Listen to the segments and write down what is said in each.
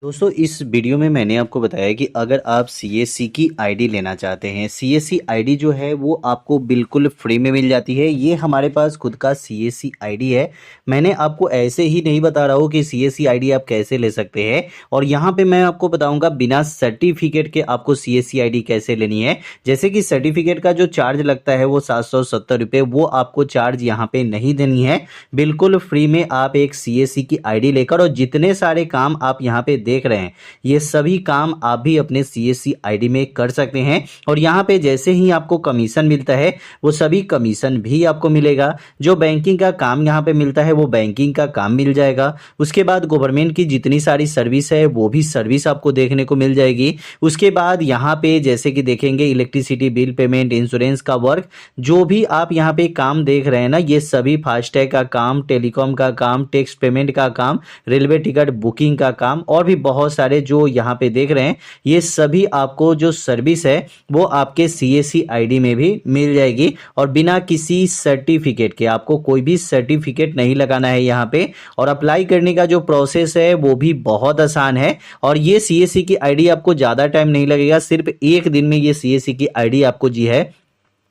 दोस्तों इस वीडियो में मैंने आपको बताया कि अगर आप सीएससी की आईडी लेना चाहते हैं, सीएससी आईडी जो है वो आपको बिल्कुल फ्री में मिल जाती है। ये हमारे पास खुद का सीएससी आईडी है। मैंने आपको ऐसे ही नहीं बता रहा हूँ कि सीएससी आईडी आप कैसे ले सकते हैं, और यहाँ पे मैं आपको बताऊंगा बिना सर्टिफिकेट के आपको सीएससी आईडी कैसे लेनी है। जैसे कि सर्टिफिकेट का जो चार्ज लगता है वो 770 रुपये, वो आपको चार्ज यहाँ पे नहीं देनी है। बिल्कुल फ्री में आप एक सीएससी की आईडी लेकर और जितने सारे काम आप यहाँ पे देख रहे हैं ये सभी काम आप भी अपने सीएससी आईडी में कर सकते हैं। और यहाँ पे जैसे ही आपको कमीशन मिलता है वो सभी कमीशन भी आपको मिलेगा। जो बैंकिंग का काम यहाँ पे मिलता है वो बैंकिंग का काम मिल जाएगा। उसके बाद गवर्नमेंट की जितनी सारी सर्विस है वो भी सर्विस आपको देखने को मिल जाएगी। उसके बाद यहाँ पे जैसे कि देखेंगे इलेक्ट्रिसिटी बिल पेमेंट, इंश्योरेंस का वर्क, जो भी आप यहाँ पे काम देख रहे हैं ना, ये सभी फास्टैग का काम, टेलीकॉम का काम, टैक्स पेमेंट का काम, रेलवे टिकट बुकिंग का काम और भी बहुत सारे जो यहाँ पे देख रहे हैं ये सभी आपको जो सर्विस है वो आपके सीएससी आईडी में भी मिल जाएगी। और बिना किसी सर्टिफिकेट के, आपको कोई भी सर्टिफिकेट नहीं लगाना है यहाँ पे। और अप्लाई करने का जो प्रोसेस है वो भी बहुत आसान है। और ये सीएससी की आईडी आपको ज़्यादा टाइम नहीं लगेगा, सिर्फ एक दिन में ये सीएससी की आईडी आपको जी है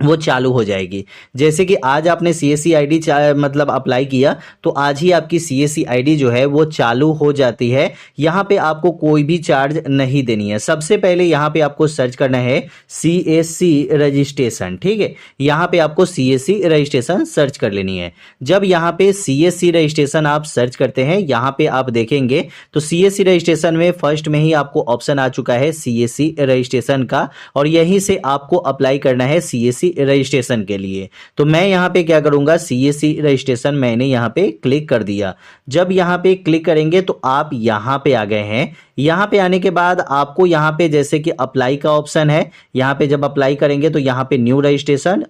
वो चालू हो जाएगी। जैसे कि आज आपने सीएससी आईडी मतलब अप्लाई किया तो आज ही आपकी सीएससी आईडी जो है वो चालू हो जाती है। यहाँ पे आपको कोई भी चार्ज नहीं देनी है। सबसे पहले यहाँ पे आपको सर्च करना है सीएससी रजिस्ट्रेशन, ठीक है। यहाँ पे आपको सीएससी रजिस्ट्रेशन सर्च कर लेनी है। जब यहाँ पे सीएससी रजिस्ट्रेशन आप सर्च करते हैं, यहाँ पे आप देखेंगे तो सीएससी रजिस्ट्रेशन में फर्स्ट में ही आपको ऑप्शन आ चुका है सीएससी रजिस्ट्रेशन का, और यहीं से आपको अप्लाई करना है सीएससी रजिस्ट्रेशन के लिए। तो मैं यहाँ पे क्या करूंगा, सीएससी रजिस्ट्रेशन मैंने यहाँ पे क्लिक कर दिया। जब यहाँ पे क्लिक करेंगे तो आप यहाँ पे आ गए हैं। यहाँ पे आने के बाद आपको यहाँ पे जैसे कि अप्लाई का ऑप्शन है, यहाँ पे जब अप्लाई करेंगे तो यहाँ पे न्यू रजिस्ट्रेशन,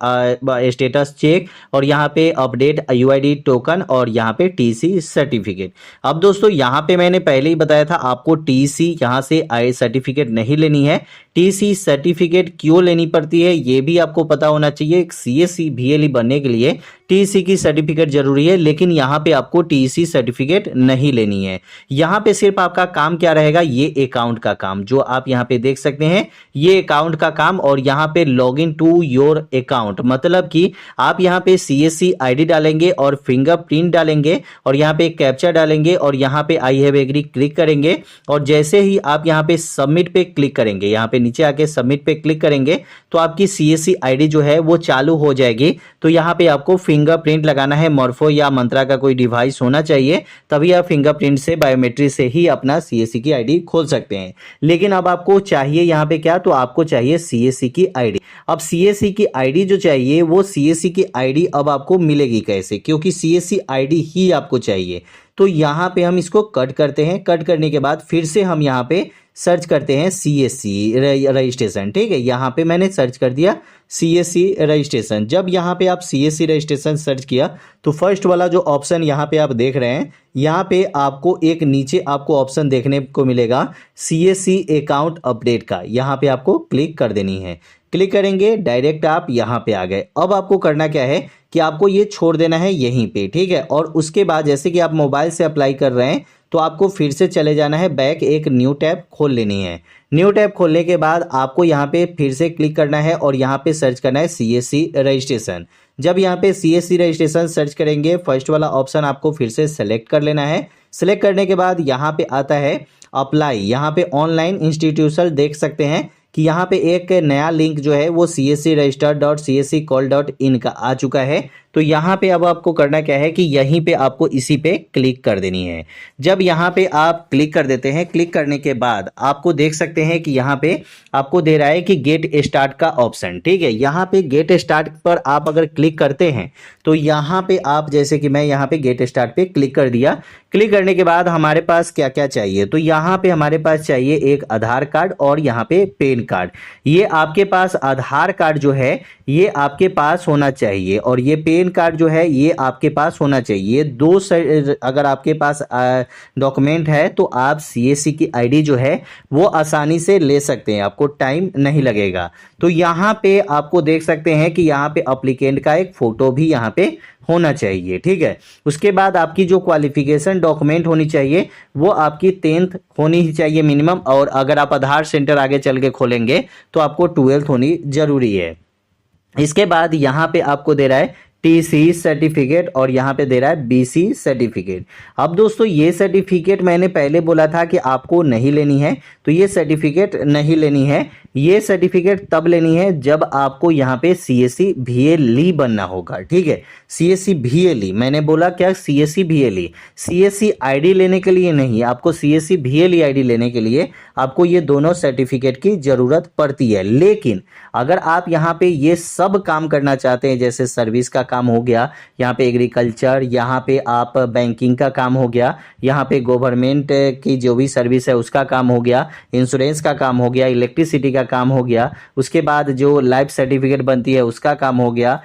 स्टेटस चेक, और यहाँ पे अपडेट यूआईडी टोकन, और यहाँ पे टीसी सर्टिफिकेट। अब दोस्तों यहाँ पे मैंने पहले ही बताया था आपको टीसी यहाँ से आई सर्टिफिकेट नहीं लेनी है। टीसी सर्टिफिकेट क्यों लेनी पड़ती है ये भी आपको पता होना चाहिए। एक सीएससी वीएलई बनने के लिए टीसी की सर्टिफिकेट जरूरी है, लेकिन यहाँ पे आपको टीसी सर्टिफिकेट नहीं लेनी है। यहाँ पे सिर्फ आपका काम क्या रहेगा, ये अकाउंट का काम जो आप यहाँ पे देख सकते हैं, ये अकाउंट का काम। और यहाँ पे log in to your account, मतलब कि आप यहाँ पे सीएससी आईडी डालेंगे और फिंगरप्रिंट डालेंगे और यहाँ पे कैप्चा डालेंगे और यहाँ पे आई हैव एग्री क्लिक करेंगे। और जैसे ही आप यहाँ पे सबमिट पे क्लिक करेंगे, यहाँ पे नीचे आके सबमिट पे क्लिक करेंगे तो आपकी सीएससी आईडी जो है वो चालू हो जाएगी। तो यहाँ पे आपको फिंगरप्रिंट लगाना है। मॉर्फो या मंत्रा का कोई डिवाइस होना चाहिए, तभी आप फिंगरप्रिंट से, बायोमेट्रिक से ही अपना सीएससी की आईडी खोल सकते हैं। लेकिन अब आपको चाहिए यहाँ पे क्या, तो आपको चाहिए सीएससी की आईडी। अब सीएससी की आईडी जो चाहिए वो सीएससी की आईडी अब आपको मिलेगी कैसे, क्योंकि सीएससी आईडी ही आपको चाहिए। तो यहाँ पे हम इसको कट करते हैं। कट करने के बाद फिर से हम यहाँ पे सर्च करते हैं सीएससी रजिस्ट्रेशन, ठीक है। यहाँ पे मैंने सर्च कर दिया सीएससी रजिस्ट्रेशन। जब यहाँ पे आप सीएससी रजिस्ट्रेशन सर्च किया तो फर्स्ट वाला जो ऑप्शन यहाँ पे आप देख रहे हैं, यहाँ पे आपको एक नीचे आपको ऑप्शन देखने को मिलेगा सीएससी अकाउंट अपडेट का। यहाँ पे आपको क्लिक कर देनी है। क्लिक करेंगे डायरेक्ट आप यहाँ पे आ गए। अब आपको करना क्या है कि आपको ये छोड़ देना है यहीं पे, ठीक है। और उसके बाद जैसे कि आप मोबाइल से अप्लाई कर रहे हैं तो आपको फिर से चले जाना है बैक, एक न्यू टैब खोल लेनी है। न्यू टैब खोलने के बाद आपको यहाँ पे फिर से क्लिक करना है और यहाँ पे सर्च करना है सीएससी रजिस्ट्रेशन। जब यहाँ पे सीएससी रजिस्ट्रेशन सर्च करेंगे, फर्स्ट वाला ऑप्शन आपको फिर से सेलेक्ट कर लेना है। सेलेक्ट करने के बाद यहाँ पे आता है अप्लाई। यहाँ पे ऑनलाइन इंस्टीट्यूशन देख सकते हैं कि यहाँ पे एक नया लिंक जो है वो cscregister.csccall.in का आ चुका है। तो यहाँ पे अब आपको करना क्या है कि यहीं पे आपको इसी पे क्लिक कर देनी है। जब यहाँ पे आप क्लिक कर देते हैं, क्लिक करने के बाद आपको देख सकते हैं कि यहाँ पे आपको दे रहा है कि गेट स्टार्ट का ऑप्शन, ठीक है। यहाँ पे गेट स्टार्ट पर आप अगर क्लिक करते हैं तो यहाँ पे आप, जैसे कि मैं यहाँ पे गेट स्टार्ट पे क्लिक कर दिया। क्लिक करने के बाद हमारे पास क्या क्या चाहिए, तो यहाँ पे हमारे पास चाहिए एक आधार कार्ड और यहाँ पे पैन कार्ड। ये आपके पास आधार कार्ड जो है ये आपके पास होना चाहिए, और ये पैन पेन कार्ड जो है ये आपके पास होना चाहिए। ये दो अगर आपके पास डॉक्यूमेंट है तो आप सीएससी की आईडी जो है वो आसानी से ले सकते हैं, आपको टाइम नहीं लगेगा। तो यहाँ पे आपको देख सकते हैं कि यहाँ पे अप्लीकेंट का एक फोटो भी यहाँ पे होना चाहिए, ठीक है। उसके बाद आपकी जो क्वालिफिकेशन डॉक्यूमेंट होनी चाहिए वो आपकी 10th होनी ही चाहिए मिनिमम, और अगर आप आधार सेंटर आगे चल के खोलेंगे तो आपको 12th होनी जरूरी है। इसके बाद यहाँ पे आपको दे रहा है टीसी सर्टिफिकेट और यहाँ पे दे रहा है बीसी सर्टिफिकेट। अब दोस्तों ये सर्टिफिकेट मैंने पहले बोला था कि आपको नहीं लेनी है, तो ये सर्टिफिकेट नहीं लेनी है। ये सर्टिफिकेट तब लेनी है जब आपको यहाँ पे सीएससी VLE बनना होगा, ठीक है। सीएससी VLE मैंने बोला क्या, सीएससी VLE। सीएससी आईडी लेने के लिए नहीं, आपको सीएससी VLE आईडी लेने के लिए आपको ये दोनों सर्टिफिकेट की जरूरत पड़ती है। लेकिन अगर आप यहाँ पे ये सब काम करना चाहते हैं, जैसे सर्विस का काम हो गया, यहाँ पे एग्रीकल्चर, यहाँ पे आप बैंकिंग का काम हो गया, यहाँ पे गवर्नमेंट की जो भी सर्विस है उसका काम हो गया, इंश्योरेंस का काम हो गया, इलेक्ट्रिसिटी का काम हो गया, उसके बाद जो लाइफ सर्टिफिकेट बनती है उसका काम हो गया,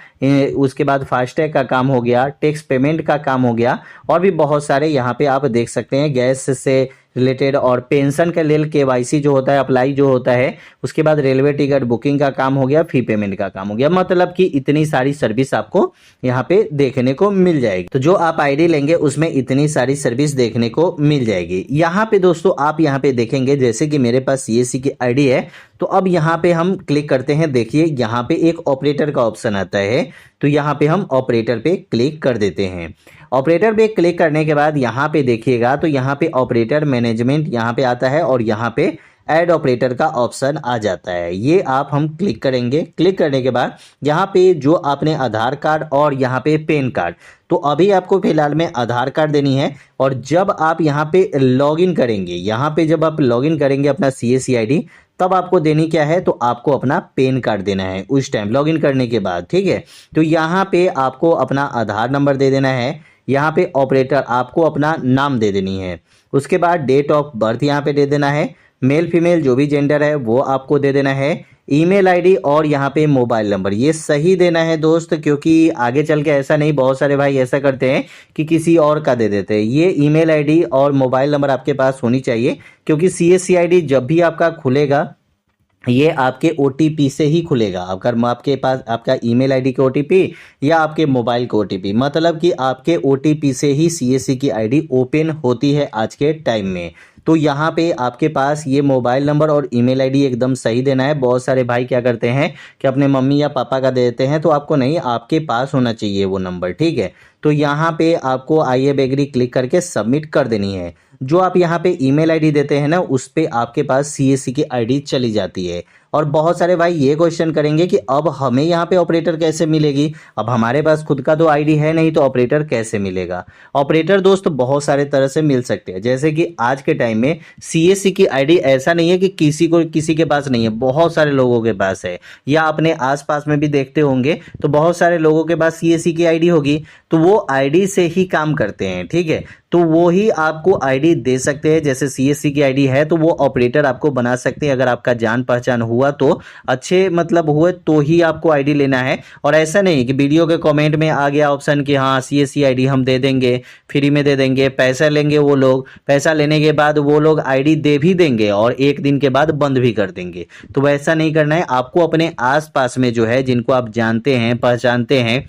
उसके बाद फास्टैग का काम हो गया, टैक्स पेमेंट का काम हो गया, और भी बहुत सारे यहाँ पे आप देख सकते हैं गैस से रिलेटेड, और पेंशन के लिए केवाईसी जो होता है, अप्लाई जो होता है, उसके बाद रेलवे टिकट बुकिंग का काम हो गया, फी पेमेंट का काम हो गया। मतलब कि इतनी सारी सर्विस आपको यहाँ पे देखने को मिल जाएगी। तो जो आप आईडी लेंगे उसमें इतनी सारी सर्विस देखने को मिल जाएगी। यहाँ पे दोस्तों आप यहाँ पे देखेंगे, जैसे कि मेरे पास सीएससी की आईडी है, तो अब यहाँ पे हम क्लिक करते हैं। देखिए यहाँ पे एक ऑपरेटर का ऑप्शन आता है, तो यहाँ पे हम ऑपरेटर पे क्लिक कर देते हैं। ऑपरेटर पे क्लिक करने के बाद यहाँ पे देखिएगा तो यहाँ पे ऑपरेटर मैनेजमेंट यहाँ पे आता है, और यहाँ पे ऐड ऑपरेटर का ऑप्शन आ जाता है। ये आप हम क्लिक करेंगे। क्लिक करने के बाद यहाँ पे जो आपने आधार कार्ड और यहाँ पे पैन कार्ड, तो अभी आपको फिलहाल में आधार कार्ड देनी है, और जब आप यहाँ पे लॉगिन करेंगे, यहाँ पे जब आप लॉगिन करेंगे अपना सीएससी आईडी, तब आपको देनी क्या है, तो आपको अपना पैन कार्ड देना है उस टाइम लॉगिन करने के बाद, ठीक है। तो यहाँ पे आपको अपना आधार नंबर दे देना है, यहाँ पे ऑपरेटर आपको अपना नाम दे देनी है, उसके बाद डेट ऑफ बर्थ यहाँ पे दे देना है, मेल फीमेल जो भी जेंडर है वो आपको दे देना है, ईमेल आईडी और यहाँ पे मोबाइल नंबर ये सही देना है दोस्त, क्योंकि आगे चल के ऐसा नहीं, बहुत सारे भाई ऐसा करते हैं कि किसी और का दे देते हैं। ये ईमेल आईडी और मोबाइल नंबर आपके पास होनी चाहिए, क्योंकि सीएससी आईडी जब भी आपका खुलेगा ये आपके OTP से ही खुलेगा। अगर आपके पास आपका ईमेल आईडी के OTP या आपके मोबाइल के OTP, मतलब कि आपके OTP से ही सीएससी की आईडी ओपन होती है आज के टाइम में। तो यहाँ पे आपके पास ये मोबाइल नंबर और ईमेल आईडी एकदम सही देना है। बहुत सारे भाई क्या करते हैं कि अपने मम्मी या पापा का दे देते हैं, तो आपको नहीं, आपके पास होना चाहिए वो नंबर, ठीक है। तो यहाँ पे आपको आई एग्री क्लिक करके सबमिट कर देनी है। जो आप यहाँ पे ईमेल आईडी देते हैं ना, उस पे आपके पास सीएससी की आईडी चली जाती है। और बहुत सारे भाई ये क्वेश्चन करेंगे कि अब हमें यहाँ पे ऑपरेटर कैसे मिलेगी, अब हमारे पास खुद का तो आईडी है नहीं, तो ऑपरेटर कैसे मिलेगा। ऑपरेटर दोस्त बहुत सारे तरह से मिल सकते हैं, जैसे कि आज के टाइम में सीएससी की आईडी ऐसा नहीं है कि किसी के पास नहीं है, बहुत सारे लोगों के पास है, या अपने आसपास में भी देखते होंगे तो बहुत सारे लोगों के पास सीएससी की आईडी होगी, तो वो आईडी से ही काम करते हैं, ठीक है। तो वो ही आपको आईडी दे सकते हैं। जैसे सीएससी की आईडी है तो वो ऑपरेटर आपको बना सकते हैं, अगर आपका जान पहचान हुआ तो अच्छे मतलब हुए तो ही आपको आईडी लेना है। और ऐसा नहीं कि वीडियो के कमेंट में आ गया ऑप्शन कि हाँ सीएससी आईडी हम दे देंगे, फ्री में दे देंगे, पैसा लेंगे वो लोग, पैसा लेने के बाद वो लोग आईडी दे भी देंगे और 1 दिन के बाद बंद भी कर देंगे। तो वैसा नहीं करना है। आपको अपने आसपास में जो है, जिनको आप जानते हैं पहचानते हैं,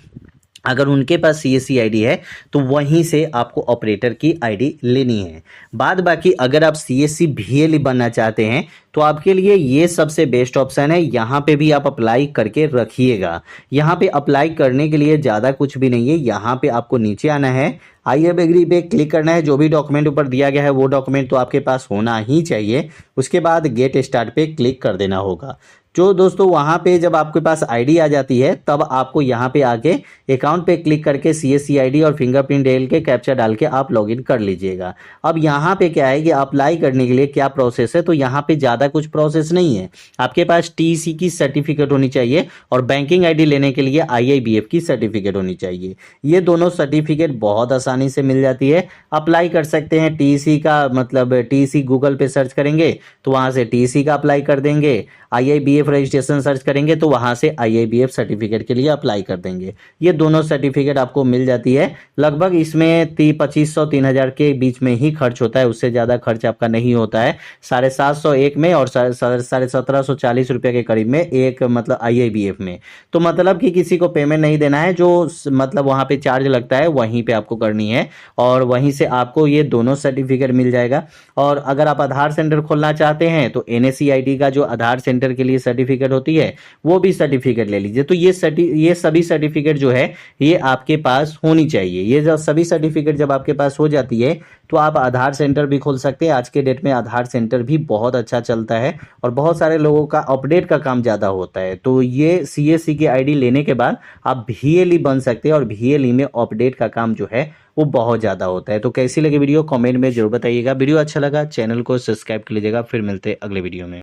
अगर उनके पास सीएससी आईडी है तो वहीं से आपको ऑपरेटर की आईडी लेनी है। बाद बाकी अगर आप सीएससी VLE बनना चाहते हैं तो आपके लिए ये सबसे बेस्ट ऑप्शन है। यहाँ पे भी आप अप्लाई करके रखिएगा। यहाँ पे अप्लाई करने के लिए ज़्यादा कुछ भी नहीं है। यहाँ पे आपको नीचे आना है, आई एग्री पे क्लिक करना है। जो भी डॉक्यूमेंट ऊपर दिया गया है वो डॉक्यूमेंट तो आपके पास होना ही चाहिए। उसके बाद गेट स्टार्ट पे क्लिक कर देना होगा। जो दोस्तों वहाँ पे जब आपके पास आईडी आ जाती है तब आपको यहाँ पे आके अकाउंट पे क्लिक करके सीएससी आईडी और फिंगरप्रिंट डाल के कैप्चा डाल के आप लॉगिन कर लीजिएगा। अब यहाँ पे क्या है कि अप्लाई करने के लिए क्या प्रोसेस है, तो यहाँ पे ज़्यादा कुछ प्रोसेस नहीं है। आपके पास टीसी की सर्टिफिकेट होनी चाहिए और बैंकिंग आईडी लेने के लिए IIBF की सर्टिफिकेट होनी चाहिए। ये दोनों सर्टिफिकेट बहुत आसानी से मिल जाती है। अप्लाई कर सकते हैं टीसी का, मतलब टीसी गूगल पे सर्च करेंगे तो वहाँ से टीसी का अप्लाई कर देंगे। IIBF पीएफ रजिस्ट्रेशन सर्च करेंगे तो वहाँ से IIBF सर्टिफिकेट के लिए अप्लाई कर देंगे। ये दोनों सर्टिफिकेट आपको मिल जाती है। लगभग इसमें 2500-3000 के बीच में ही खर्च होता है, उससे ज़्यादा खर्च आपका नहीं होता है। 750 एक में और 1740 रुपये के करीब में एक मतलब IIBF में। तो मतलब कि किसी को पेमेंट नहीं देना है, जो मतलब वहाँ पे चार्ज लगता है वहीं पे आपको करनी है और वहीं से आपको ये दोनों सर्टिफिकेट मिल जाएगा। और अगर आप आधार सेंटर खोलना चाहते हैं तो NACID का जो आधार सेंटर के लिए सर्टिफिकेट होती है वो भी सर्टिफिकेट ले लीजिए। तो ये सभी सर्टिफिकेट जो है ये आपके पास होनी चाहिए। ये जब सभी सर्टिफिकेट जब आपके पास हो जाती है तो आप आधार सेंटर भी खोल सकते हैं। आज के डेट में आधार सेंटर भी बहुत अच्छा चलता है और बहुत सारे लोगों का अपडेट का काम ज़्यादा होता है। तो ये CSC की ID लेने के बाद आप VLE बन सकते हैं और VLE में अपडेट का काम जो है वो बहुत ज़्यादा होता है। तो कैसी लगी वीडियो कमेंट में जरूर बताइएगा। वीडियो अच्छा लगा चैनल को सब्सक्राइब कर लीजिएगा। फिर मिलते हैं अगले वीडियो में।